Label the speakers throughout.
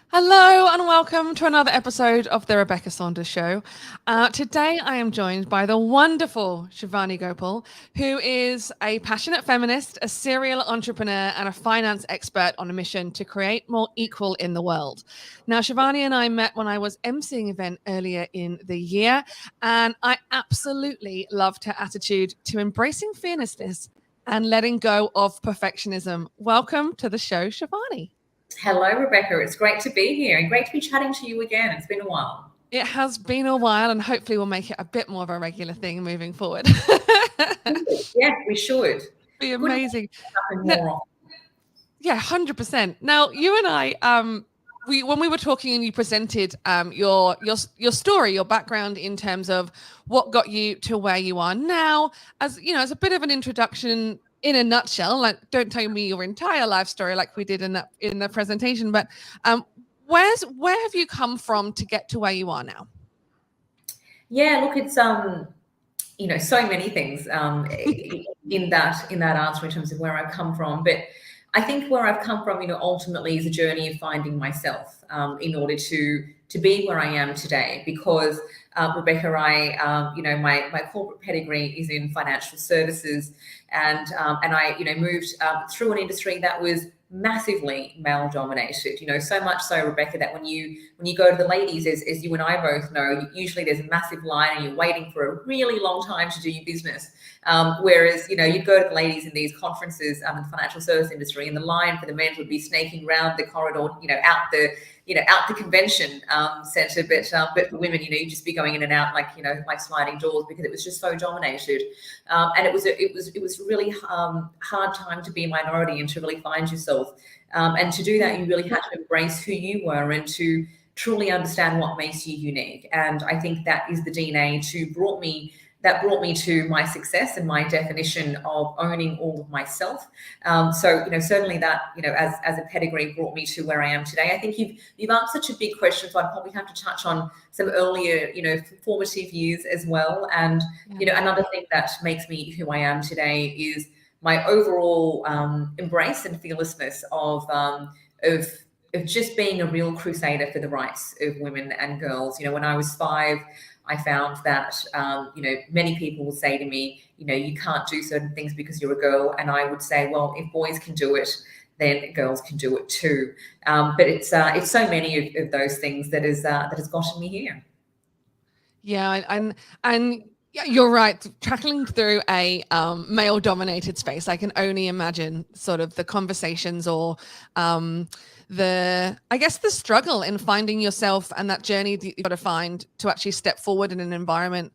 Speaker 1: Hello and welcome to another episode of the Rebecca Saunders Show. Today I am joined by the wonderful Shivani Gopal, who is a passionate feminist, a serial entrepreneur, and a finance expert on a mission to create more equal in the world. Now, Shivani and I met when I was emceeing an event earlier in the year, and I absolutely loved her attitude to embracing fearlessness and letting go of perfectionism. Welcome to the show, Shivani.
Speaker 2: Hello, Rebecca. It's great to be here and great to be chatting to you again. It's been a while.
Speaker 1: It has been a while, and hopefully we'll make it a bit more of a regular thing moving forward.
Speaker 2: Yeah, we should.
Speaker 1: Be
Speaker 2: Good to
Speaker 1: amazing.
Speaker 2: happen
Speaker 1: No,
Speaker 2: more often.
Speaker 1: yeah, 100%. Now, you and I, we when we were talking and you presented your story, your background in terms of what got you to where you are now, as you know, as a bit of an introduction in a nutshell. Like, don't tell me your entire life story like we did in the presentation, but um, where have you come from to get to where you are now?
Speaker 2: Yeah, look, it's so many things in that answer in terms of where I've come from. But I think where I've come from, ultimately is a journey of finding myself in order to be where I am today. Because Rebecca, my corporate pedigree is in financial services, and I moved through an industry that was massively male dominated, so much so, Rebecca, that when you go to the ladies, as you and I both know, usually there's a massive line and you're waiting for a really long time to do your business. Whereas, you'd go to the ladies in these conferences in the financial service industry, and the line for the men would be snaking around the corridor, out the convention center. But for women, you'd just be going in and out like sliding doors, because it was just so dominated. And it was really hard time to be a minority and to really find yourself. And to do that, you really had to embrace who you were and to truly understand what makes you unique. And I think that is the DNA that brought me to my success and my definition of owning all of myself. So certainly that, as a pedigree, brought me to where I am today. I think you've asked such a big question, so I'd probably have to touch on some earlier, formative years as well. And another thing that makes me who I am today is my overall embrace and fearlessness of just being a real crusader for the rights of women and girls. When I was 5, I found that, many people would say to me, you can't do certain things because you're a girl. And I would say, well, if boys can do it, then girls can do it too. But it's so many of those things that has gotten me here.
Speaker 1: Yeah, and yeah, you're right. Tackling through a male-dominated space, I can only imagine sort of the conversations or I guess the struggle in finding yourself and that journey that you've got to find to actually step forward in an environment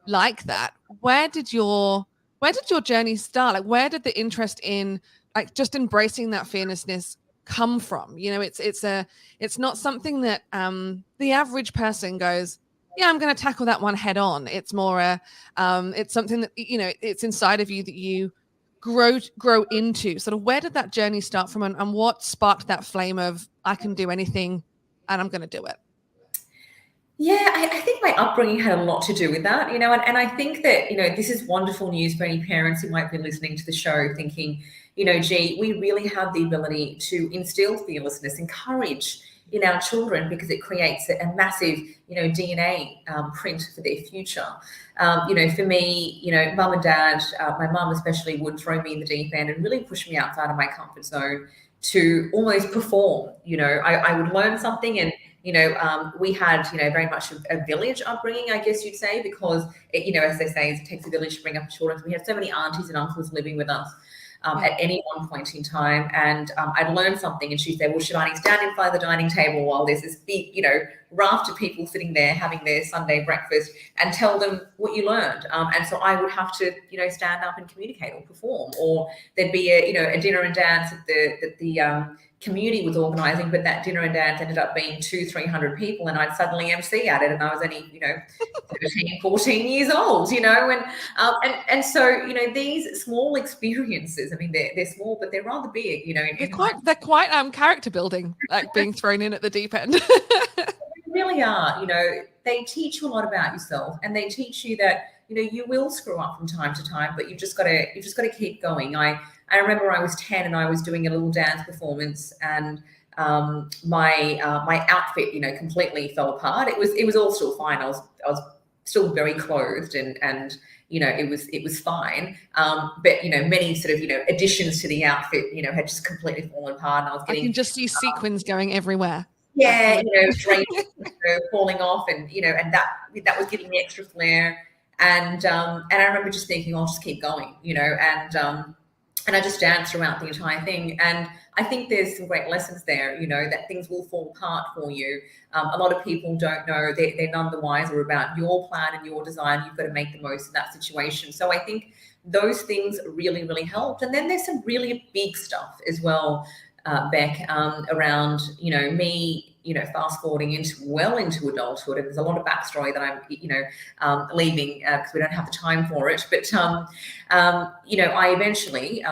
Speaker 1: like that. Where did your journey start? Like, where did the interest in like just embracing that fearlessness come from? It's not something that the average person goes, yeah, I'm going to tackle that one head on. It's more it's something that it's inside of you that you grow into. Sort of, where did that journey start from, and what sparked that flame of I can do anything and I'm going to do it?
Speaker 2: Yeah, I think my upbringing had a lot to do with that, and I think that, this is wonderful news for any parents who might be listening to the show thinking, gee, we really have the ability to instill fearlessness and courage in our children, because it creates a massive, DNA print for their future. For me, mum and dad, my mum especially, would throw me in the deep end and really push me outside of my comfort zone to almost perform. I would learn something, and we had, very much a village upbringing, I guess you'd say, because as they say, it takes a village to bring up children. So we had so many aunties and uncles living with us at any one point in time. And I'd learn something, and she'd say, well, Shivani, stand in front of the dining table while there's this big, raft of people sitting there having their Sunday breakfast, and tell them what you learned. And so I would have to, stand up and communicate or perform, or there'd be a dinner and dance that the community was organising, but that dinner and dance ended up being 200-300 people, and I'd suddenly MC at it, and I was only 13, 14 years old, and so these small experiences, I mean, they're small, but they're rather big,
Speaker 1: They're quite character building, like being thrown in at the deep end.
Speaker 2: They really are. They teach you a lot about yourself, and they teach you that you will screw up from time to time, but you've just got to keep going. I remember I was 10 and I was doing a little dance performance, and my outfit, you know, completely fell apart. It was all still fine. I was still very clothed, and you know, it was fine. But you know, many sort of, you know, additions to the outfit, you know, had just completely fallen apart, and I was
Speaker 1: I
Speaker 2: getting,
Speaker 1: can just see sequins going everywhere.
Speaker 2: yeah, you know, drapes, you know, falling off, and you know, and that was giving me extra flair. And I remember just thinking, I'll just keep going, you know, and I just danced throughout the entire thing. And I think there's some great lessons there, you know, that things will fall apart for you. A lot of people don't know, they're none the wiser about your plan and your design. You've got to make the most of that situation. So I think those things really, really helped. And then there's some really big stuff as well, Beck, around, you know, me, you know, fast forwarding into adulthood. And there's a lot of backstory that I'm, you know, leaving because we don't have the time for it. But, you know, I eventually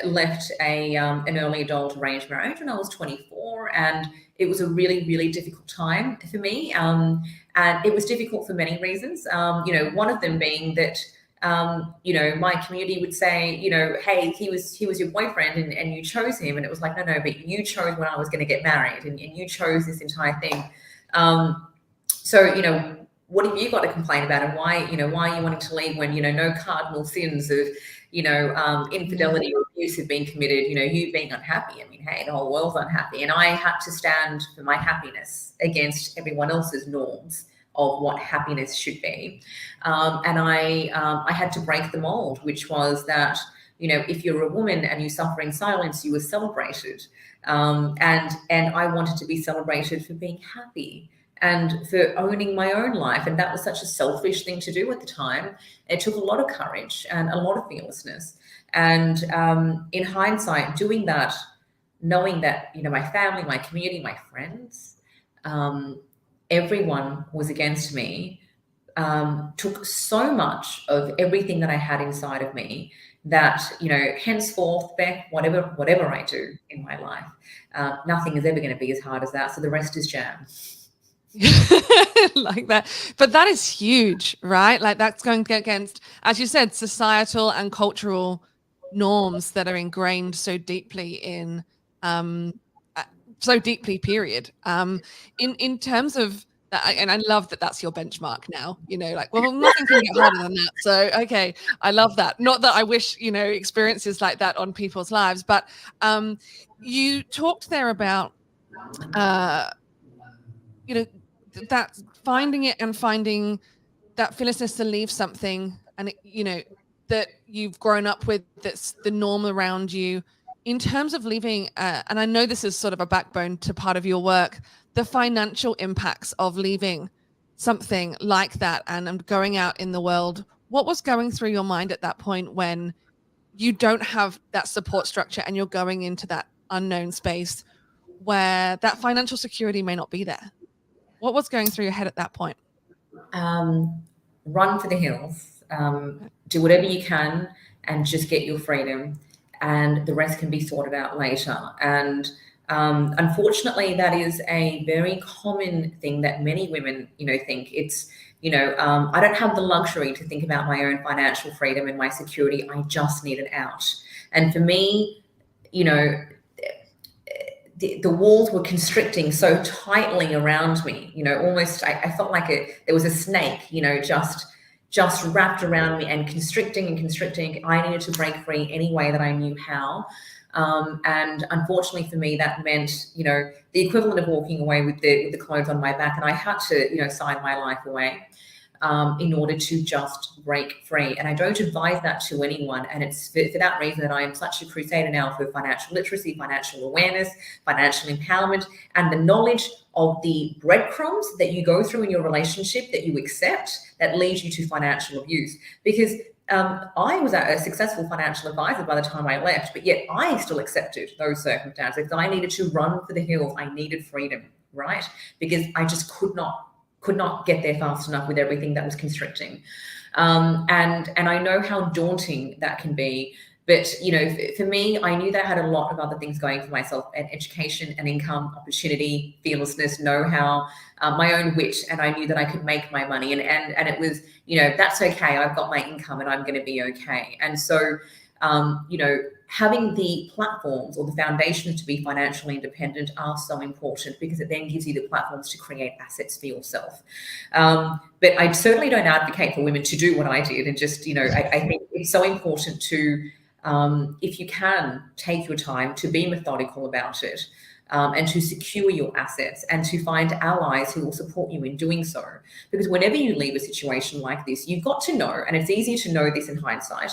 Speaker 2: left an early adult arranged marriage when I was 24. And it was a really, really difficult time for me. And it was difficult for many reasons. You know, one of them being that, you know, my community would say, you know, hey, he was your boyfriend and you chose him. And it was like, no, but you chose when I was going to get married, and you chose this entire thing. So, you know, what have you got to complain about, and why are you wanting to leave when, you know, no cardinal sins of, you know, infidelity or abuse have been committed, you know, you being unhappy. I mean, hey, the whole world's unhappy. And I had to stand for my happiness against everyone else's norms of what happiness should be. And I had to break the mold, which was that, you know, if you're a woman and you suffer in silence, you were celebrated. And I wanted to be celebrated for being happy and for owning my own life. And that was such a selfish thing to do at the time. It took a lot of courage and a lot of fearlessness. And in hindsight, doing that, knowing that, you know, my family, my community, my friends, everyone was against me, took so much of everything that I had inside of me that, you know, henceforth, Beck, whatever I do in my life, nothing is ever going to be as hard as that. So the rest is jam.
Speaker 1: Like that. But that is huge, right? Like that's going against, as you said, societal and cultural norms that are ingrained so deeply in period. In terms of that, and I love that that's your benchmark now, you know, like, well, nothing can get harder than that. So, okay, I love that. Not that I wish, you know, experiences like that on people's lives, but you talked there about, you know, that finding it and finding that fearlessness to leave something, and, you know, that you've grown up with, that's the norm around you. In terms of leaving, and I know this is sort of a backbone to part of your work, the financial impacts of leaving something like that and going out in the world. What was going through your mind at that point when you don't have that support structure and you're going into that unknown space where that financial security may not be there? What was going through your head at that point?
Speaker 2: Run for the hills, do whatever you can and just get your freedom, and the rest can be sorted out later. And unfortunately, that is a very common thing that many women, you know, think. It's, you know, I don't have the luxury to think about my own financial freedom and my security. I just need an out. And for me, you know, the walls were constricting so tightly around me, you know, almost I felt like there was a snake, you know, just wrapped around me and constricting. I needed to break free any way that I knew how. And unfortunately for me, that meant, you know, the equivalent of walking away with the clothes on my back. And I had to, you know, sign my life away in order to just break free. And I don't advise that to anyone. And it's for that reason that I am such a crusader now for financial literacy, financial awareness, financial empowerment, and the knowledge of the breadcrumbs that you go through in your relationship that you accept that leads you to financial abuse. Because I was a successful financial advisor by the time I left, but yet I still accepted those circumstances. I needed to run for the hills. I needed freedom, right? Because I just could not get there fast enough with everything that was constricting. And I know how daunting that can be. But, you know, for me, I knew that I had a lot of other things going for myself: and education and income, opportunity, fearlessness, know-how, my own wit. And I knew that I could make my money. And it was, you know, that's okay. I've got my income and I'm going to be okay. And so having the platforms or the foundations to be financially independent are so important, because it then gives you the platforms to create assets for yourself. But I certainly don't advocate for women to do what I did, and just, I think it's so important to, if you can, take your time to be methodical about it, and to secure your assets, and to find allies who will support you in doing so. Because whenever you leave a situation like this, you've got to know, and it's easier to know this in hindsight,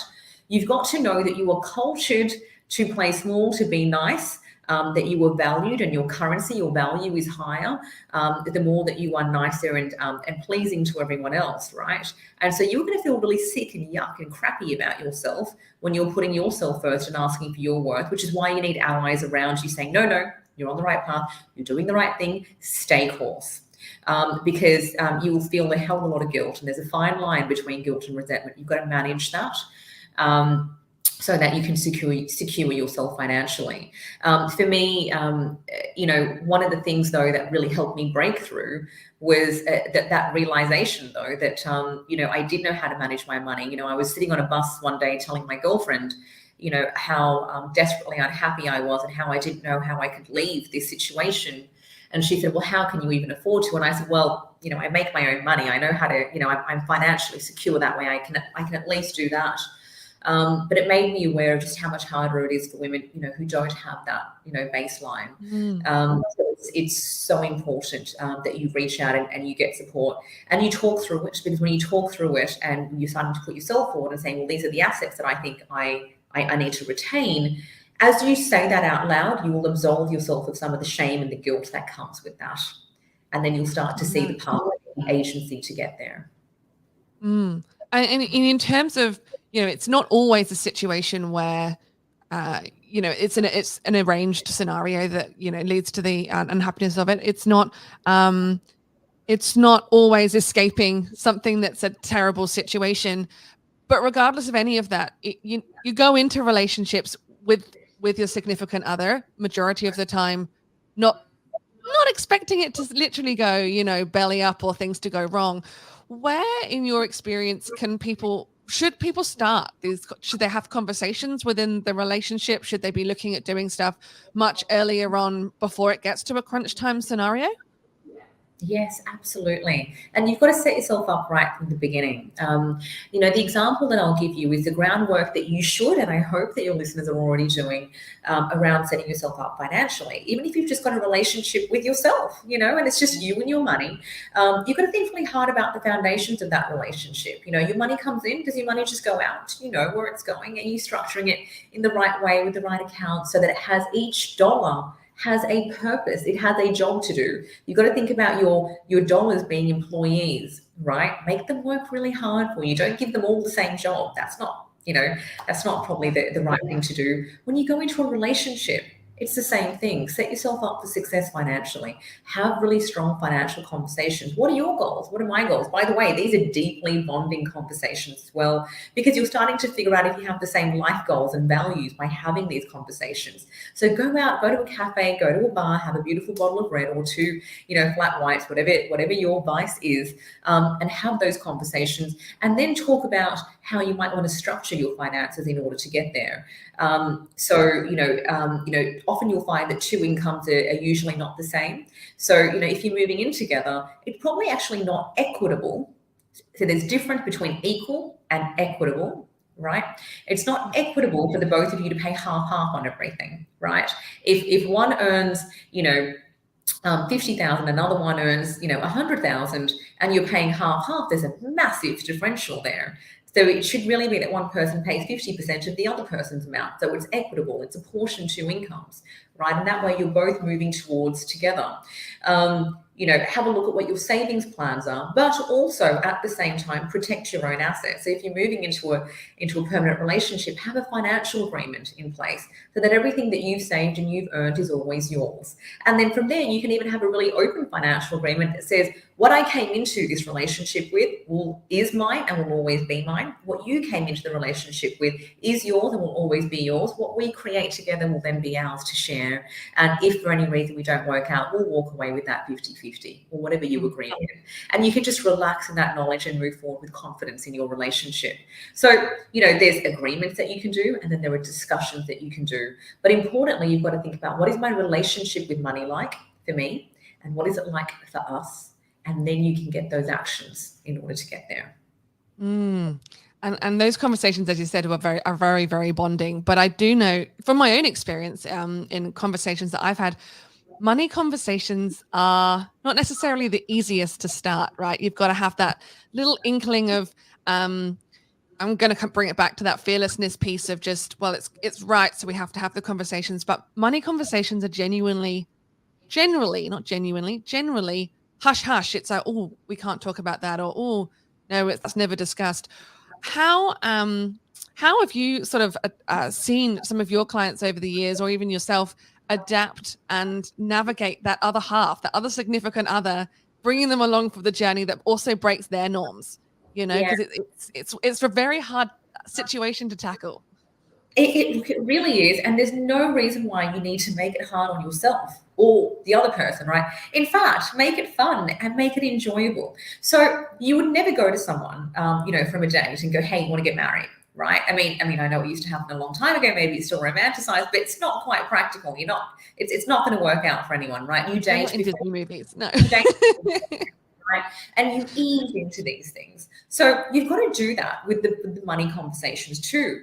Speaker 2: you've got to know that you are cultured to play small, to be nice, that you are valued, and your currency, your value is higher, the more that you are nicer and pleasing to everyone else, right? And so you're going to feel really sick and yuck and crappy about yourself when you're putting yourself first and asking for your worth, which is why you need allies around you saying, no, you're on the right path, you're doing the right thing, stay course. Because you will feel a hell of a lot of guilt, and there's a fine line between guilt and resentment. You've got to manage that. So that you can secure yourself financially. For me, one of the things though that really helped me break through was that realization though that I did know how to manage my money. I was sitting on a bus one day telling my girlfriend, how desperately unhappy I was and how I didn't know how I could leave this situation. And she said, well, how can you even afford to? And I said, well, I make my own money. I know how to, I'm financially secure that way. I can at least do that. But it made me aware of just how much harder it is for women, who don't have that, baseline. So it's so important that you reach out and you get support and you talk through it, because when you talk through it and you're starting to put yourself forward and saying, well, these are the assets that I think I need to retain. As you say that out loud, you will absolve yourself of some of the shame and the guilt that comes with that. And then you'll start to see the pathway, the agency to get there.
Speaker 1: And in terms of, it's not always a situation where, it's an arranged scenario that, leads to the unhappiness of it. It's not always escaping something that's a terrible situation. But regardless of any of that, you go into relationships with your significant other majority of the time, not expecting it to literally go, belly up or things to go wrong. Where, in your experience, should people start these? Should they have conversations within the relationship? Should they be looking at doing stuff much earlier on before it gets to a crunch time scenario?
Speaker 2: Yes, absolutely. And you've got to set yourself up right from the beginning. The example that I'll give you is the groundwork that you should, and I hope that your listeners are already doing, around setting yourself up financially. Even if you've just got a relationship with yourself, and it's just you and your money, you've got to think really hard about the foundations of that relationship. Your money comes in, does your money just go out? You know where it's going, and you structuring it in the right way with the right account so that it has, each dollar has a purpose. It has a job to do. You've got to think about your dollars being employees, right? Make them work really hard for you. Don't give them all the same job. That's not probably the right thing to do. When you go into a relationship, it's the same thing. Set yourself up for success financially. Have really strong financial conversations. What are your goals? What are my goals? By the way, these are deeply bonding conversations as well, because you're starting to figure out if you have the same life goals and values by having these conversations. So go out, go to a cafe, go to a bar, have a beautiful bottle of red or two, flat whites, whatever your vice is, and have those conversations, and then talk about how you might want to structure your finances in order to get there. Often you'll find that two incomes are usually not the same. So, if you're moving in together, it's probably actually not equitable. So there's difference between equal and equitable, right? It's not equitable for the both of you to pay half on everything, right? If one earns, 50,000, another one earns, 100,000, and you're paying half, there's a massive differential there. So it should really be that one person pays 50% of the other person's amount. So it's equitable. It's apportioned to incomes, right? And that way you're both moving towards together. Have a look at what your savings plans are, but also at the same time, protect your own assets. So if you're moving into a permanent relationship, have a financial agreement in place so that everything that you've saved and you've earned is always yours. And then from there, you can even have a really open financial agreement that says, what I came into this relationship with is mine and will always be mine. What you came into the relationship with is yours and will always be yours. What we create together will then be ours to share share. And if for any reason we don't work out, we'll walk away with that 50-50 or whatever you agree with. And you can just relax in that knowledge and move forward with confidence in your relationship. So, there's agreements that you can do, and then there are discussions that you can do. But importantly, you've got to think about, what is my relationship with money like for me? And what is it like for us? And then you can get those actions in order to get there.
Speaker 1: And those conversations, as you said, are very, very bonding. But I do know from my own experience in conversations that I've had, money conversations are not necessarily the easiest to start, right? You've got to have that little inkling of, I'm going to bring it back to that fearlessness piece of just, well, it's right, so we have to have the conversations. But money conversations are generally hush hush. It's like, oh, we can't talk about that, or oh no, that's never discussed. How have you sort of seen some of your clients over the years, or even yourself, adapt and navigate that other half, that other significant other, bringing them along for the journey that also breaks their norms? Because it's a very hard situation to tackle.
Speaker 2: It really is. And there's no reason why you need to make it hard on yourself or the other person, right? In fact, make it fun and make it enjoyable. So you would never go to someone, from a date and go, hey, you want to get married? Right? I mean, I know it used to happen a long time ago. Maybe it's still romanticized, but it's not quite practical. It's not going to work out for anyone, right? You date
Speaker 1: in Disney movies, no.
Speaker 2: Right? And you ease into these things. So you've got to do that with the money conversations too.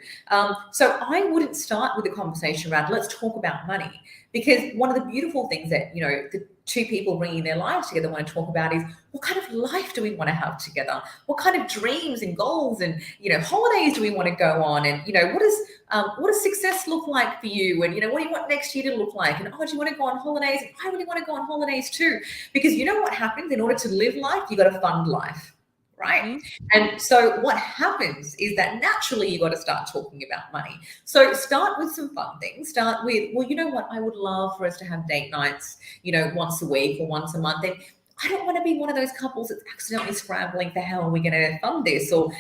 Speaker 2: So I wouldn't start with a conversation around, let's talk about money, because one of the beautiful things that, the two people bringing their lives together want to talk about is, what kind of life do we want to have together? What kind of dreams and goals and, holidays do we want to go on? And, what does success look like for you? And, what do you want next year to look like? And, do you want to go on holidays? And I really want to go on holidays too. Because you know what happens? In order to live life, you got to fund life. Right. Mm-hmm. And so what happens is that naturally you got to start talking about money. So start with some fun things. Start with, well, you know what? I would love for us to have date nights, once a week or once a month. And I don't want to be one of those couples that's accidentally scrambling for how are we going to fund this? Or,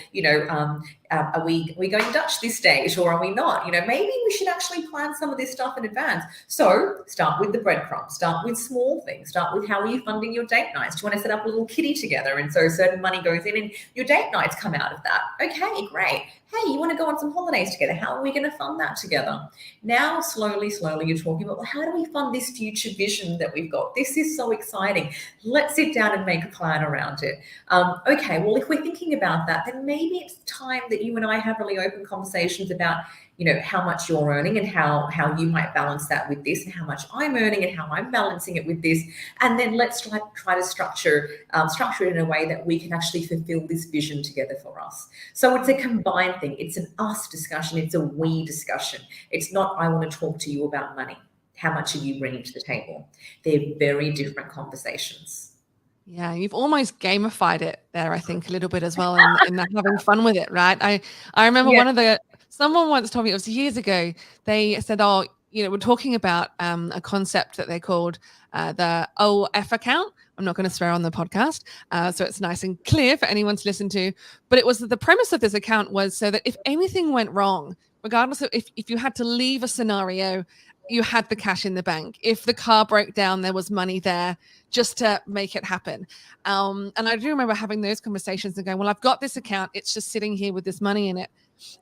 Speaker 2: are we going Dutch this date, or are we not? Maybe we should actually plan some of this stuff in advance. So start with the breadcrumbs, start with small things, start with, how are you funding your date nights? Do you want to set up a little kitty together? And so certain money goes in and your date nights come out of that. Okay, great. Hey, you want to go on some holidays together? How are we going to fund that together? Now, slowly, you're talking about, well, how do we fund this future vision that we've got? This is so exciting. Let's sit down and make a plan around it. Okay, well, if we're thinking about that, then maybe it's time that you and I have really open conversations about, how much you're earning and how you might balance that with this, and how much I'm earning and how I'm balancing it with this. And then let's try to structure it in a way that we can actually fulfill this vision together for us. So it's a combined thing. It's an us discussion. It's a we discussion. It's not, I want to talk to you about money. How much are you bringing to the table? They're very different conversations.
Speaker 1: Yeah, you've almost gamified it there, I think, a little bit as well, in that having fun with it, right? I remember someone once told me, it was years ago, they said, we're talking about a concept that they called the OF account. I'm not going to swear on the podcast, so it's nice and clear for anyone to listen to. But it was the premise of this account was so that if anything went wrong, regardless of if you had to leave a scenario, you had the cash in the bank. If the car broke down, there was money there just to make it happen. And I do remember having those conversations and going, well, I've got this account. It's just sitting here with this money in it.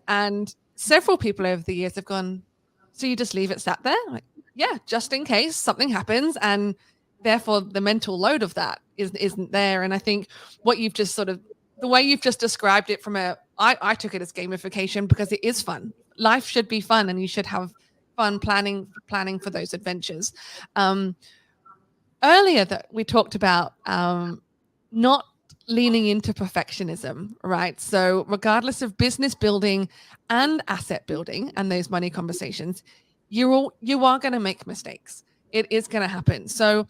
Speaker 1: And several people over the years have gone, so you just leave it sat there? Like, yeah, just in case something happens. And therefore the mental load of that isn't there. And I think what you've just the way you've just described it I took it as gamification, because it is fun. Life should be fun, and you should have fun planning for those adventures. Earlier that we talked about not leaning into perfectionism, right? So regardless of business building and asset building and those money conversations, you are going to make mistakes. It is going to happen. So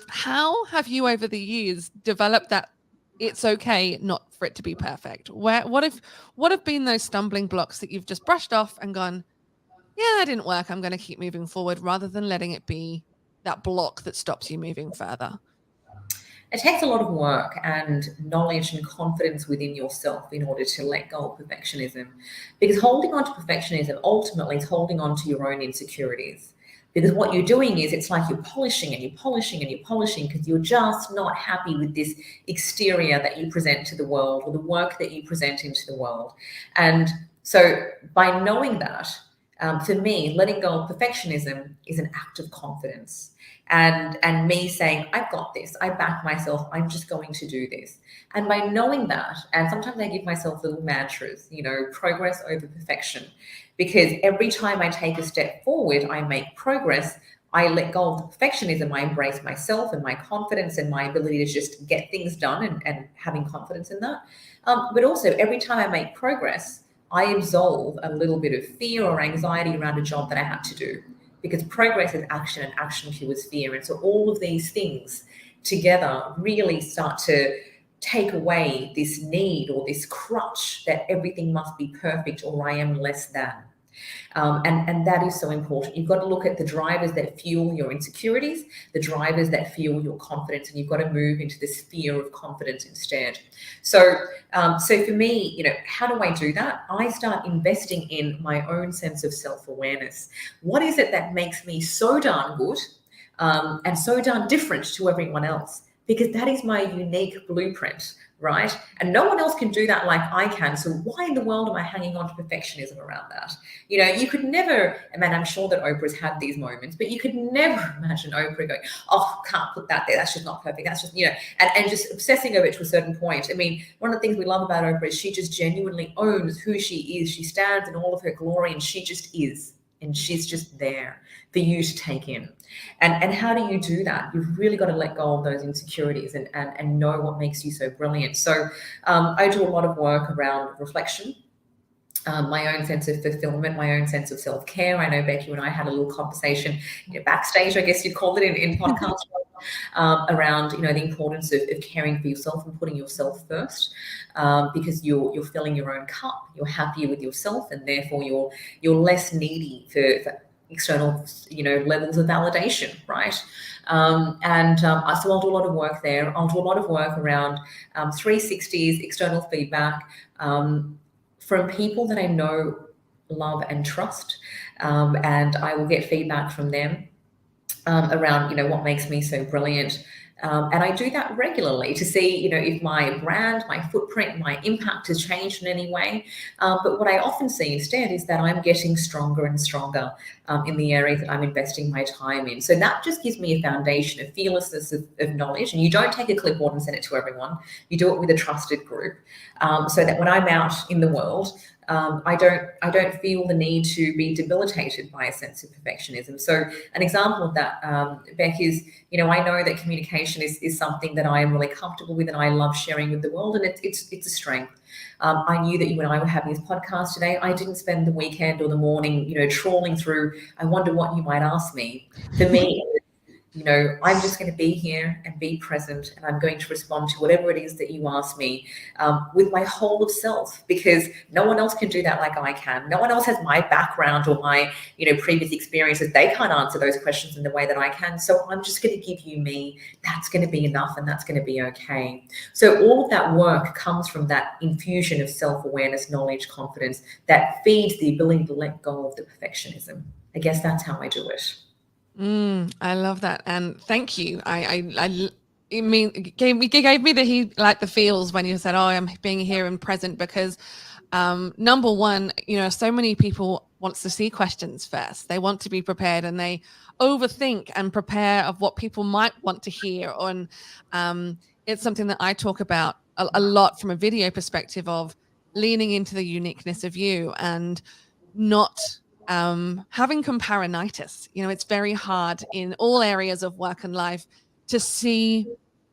Speaker 1: how have you over the years developed that it's okay not for it to be perfect? What have been those stumbling blocks that you've just brushed off and gone, yeah, that didn't work, I'm going to keep moving forward, rather than letting it be that block that stops you moving further?
Speaker 2: It takes a lot of work and knowledge and confidence within yourself in order to let go of perfectionism, because holding on to perfectionism ultimately is holding on to your own insecurities. Because what you're doing is, it's like you're polishing and you're polishing and you're polishing, because you're just not happy with this exterior that you present to the world, or the work that you present into the world. And so by knowing that, for me, letting go of perfectionism is an act of confidence. And me saying, I've got this, I back myself, I'm just going to do this. And by knowing that, and sometimes I give myself little mantras, progress over perfection, because every time I take a step forward, I make progress. I let go of perfectionism. I embrace myself and my confidence and my ability to just get things done, and having confidence in that. But also, every time I make progress, I absolve a little bit of fear or anxiety around a job that I had to do, because progress is action and action cures fear. And so all of these things together really start to take away this need or this crutch that everything must be perfect or I am less than. And that is so important. You've got to look at the drivers that fuel your insecurities, the drivers that fuel your confidence, and you've got to move into this sphere of confidence instead. So for me, how do I do that? I start investing in my own sense of self-awareness. What is it that makes me so darn good and so darn different to everyone else? Because that is my unique blueprint, right? And no one else can do that like I can. So why in the world am I hanging on to perfectionism around that? You could never, and I'm sure that Oprah's had these moments, but you could never imagine Oprah going, oh, can't put that there, that's just not perfect, that's just, and just obsessing over it to a certain point. I mean, one of the things we love about Oprah is she just genuinely owns who she is. She stands in all of her glory, and she just is. And she's just there for you to take in. And how do you do that? You've really got to let go of those insecurities and know what makes you so brilliant. So I do a lot of work around reflection, my own sense of fulfillment, my own sense of self-care. I know Becky and I had a little conversation backstage, I guess you'd call it, in podcast around the importance of caring for yourself and putting yourself first, because you're filling your own cup, you're happier with yourself, and therefore you're less needy for external levels of validation, right? So I'll do a lot of work there. I'll do a lot of work around 360s, external feedback, from people that I know, love, and trust, and I will get feedback from them around what makes me so brilliant. And I do that regularly to see if my brand, my footprint, my impact has changed in any way. But what I often see instead is that I'm getting stronger and stronger in the areas that I'm investing my time in. So that just gives me a foundation of fearlessness, of knowledge. And you don't take a clipboard and send it to everyone. You do it with a trusted group, so that when I'm out in the world, I don't feel the need to be debilitated by a sense of perfectionism. So an example of that, Beck, is I know that communication is something that I am really comfortable with and I love sharing with the world, and it's a strength. I knew that you and I were having this podcast today. I didn't spend the weekend or the morning trawling through, I wonder what you might ask me. For me, I'm just going to be here and be present, and I'm going to respond to whatever it is that you ask me with my whole of self, because no one else can do that like I can. No one else has my background or my previous experiences. They can't answer those questions in the way that I can. So I'm just going to give you me. That's going to be enough, and that's going to be okay. So all of that work comes from that infusion of self-awareness, knowledge, confidence that feeds the ability to let go of the perfectionism. I guess that's how I do it.
Speaker 1: I love that, and thank you. It gave me the feels when you said, "Oh, I'm being here and present," because number one, so many people wants to see questions first. They want to be prepared, and they overthink and prepare of what people might want to hear. It's something that I talk about a lot from a video perspective of leaning into the uniqueness of you and not having comparinitis. It's very hard in all areas of work and life to see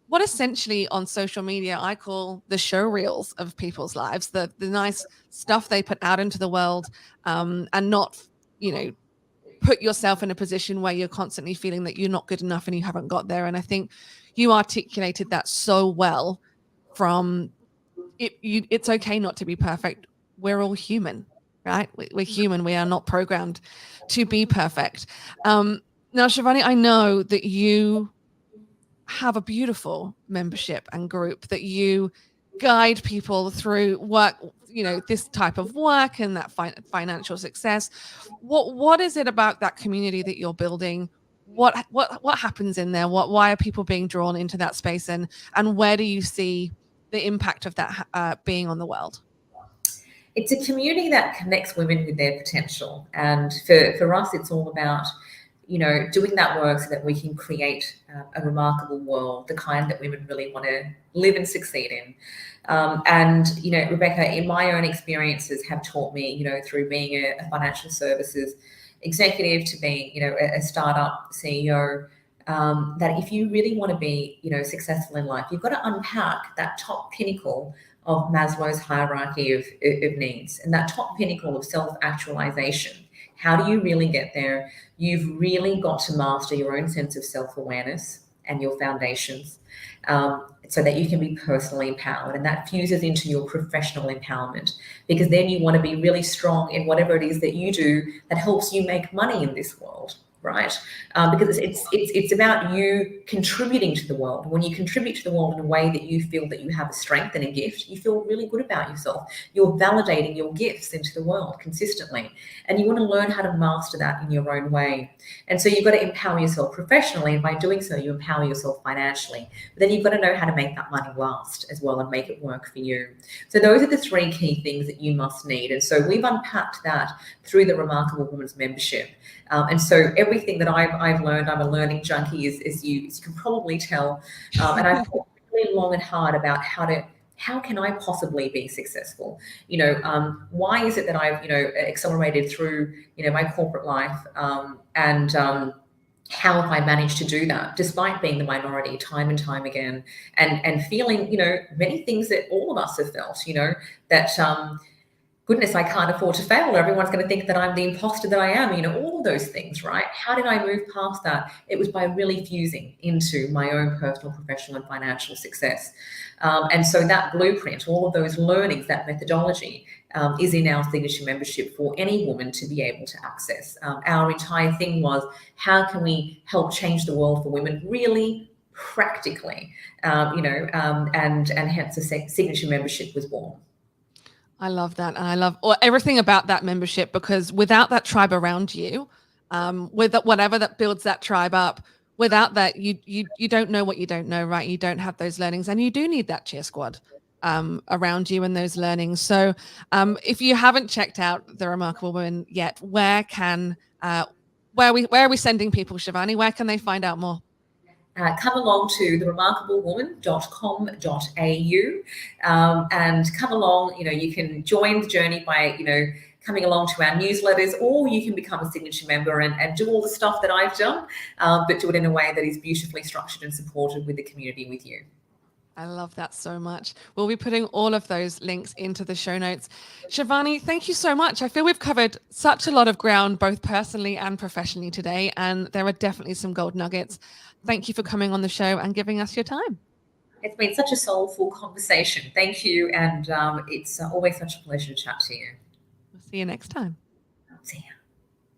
Speaker 1: what essentially on social media I call the show reels of people's lives, the nice stuff they put out into the world, and not, put yourself in a position where you're constantly feeling that you're not good enough and you haven't got there. And I think you articulated that so well. From it's okay not to be perfect. We're all human, right? We're human. We are not programmed to be perfect. Now, Shivani, I know that you have a beautiful membership and group that you guide people through work, this type of work and that financial success. What is it about that community that you're building? What happens in there? Why are people being drawn into that space, and where do you see the impact of that being on the world?
Speaker 2: It's a community that connects women with their potential. And for us, it's all about, doing that work so that we can create a remarkable world, the kind that women really want to live and succeed in. And, Rebecca, in my own experiences have taught me, through being a financial services executive to being, a startup CEO, that if you really want to be, successful in life, you've got to unpack that top pinnacle of Maslow's hierarchy of needs, and that top pinnacle of self-actualization. How do you really get there? You've really got to master your own sense of self-awareness and your foundations, so that you can be personally empowered. And that fuses into your professional empowerment, because then you want to be really strong in whatever it is that you do that helps you make money in this world. Right? Because it's about you contributing to the world. When you contribute to the world in a way that you feel that you have a strength and a gift, you feel really good about yourself. You're validating your gifts into the world consistently. And you want to learn how to master that in your own way. And so you've got to empower yourself professionally. And by doing so, you empower yourself financially. But then you've got to know how to make that money last as well and make it work for you. So those are the three key things that you must need. And so we've unpacked that through the Remarkable Woman's membership. And so everything that I've learned, I'm a learning junkie, as you can probably tell. And I've thought really long and hard about how can I possibly be successful? Why is it that I've, accelerated through, my corporate life, and how have I managed to do that despite being the minority time and time again, and feeling, many things that all of us have felt, that, goodness, I can't afford to fail, or everyone's going to think that I'm the imposter that I am, all of those things, right? How did I move past that? It was by really fusing into my own personal, professional, and financial success. And so that blueprint, all of those learnings, that methodology, is in our signature membership for any woman to be able to access. Our entire thing was, how can we help change the world for women really practically? And hence the signature membership was born.
Speaker 1: I love that. And I love everything about that membership, because without that tribe around you, with whatever that builds that tribe up, without that, you don't know what you don't know, right? You don't have those learnings, and you do need that cheer squad around you and those learnings. So if you haven't checked out The Remarkable Woman yet, where are we sending people, Shivani? Where can they find out more?
Speaker 2: Come along to theremarkablewoman.com.au, and come along. You can join the journey by coming along to our newsletters, or you can become a signature member and do all the stuff that I've done, but do it in a way that is beautifully structured and supported with the community with you.
Speaker 1: I love that so much. We'll be putting all of those links into the show notes. Shivani, thank you so much. I feel we've covered such a lot of ground, both personally and professionally today, and there are definitely some gold nuggets. Thank you for coming on the show and giving us your time.
Speaker 2: It's been such a soulful conversation. Thank you. And it's always such a pleasure to chat to you.
Speaker 1: We'll see you next time.
Speaker 2: See you.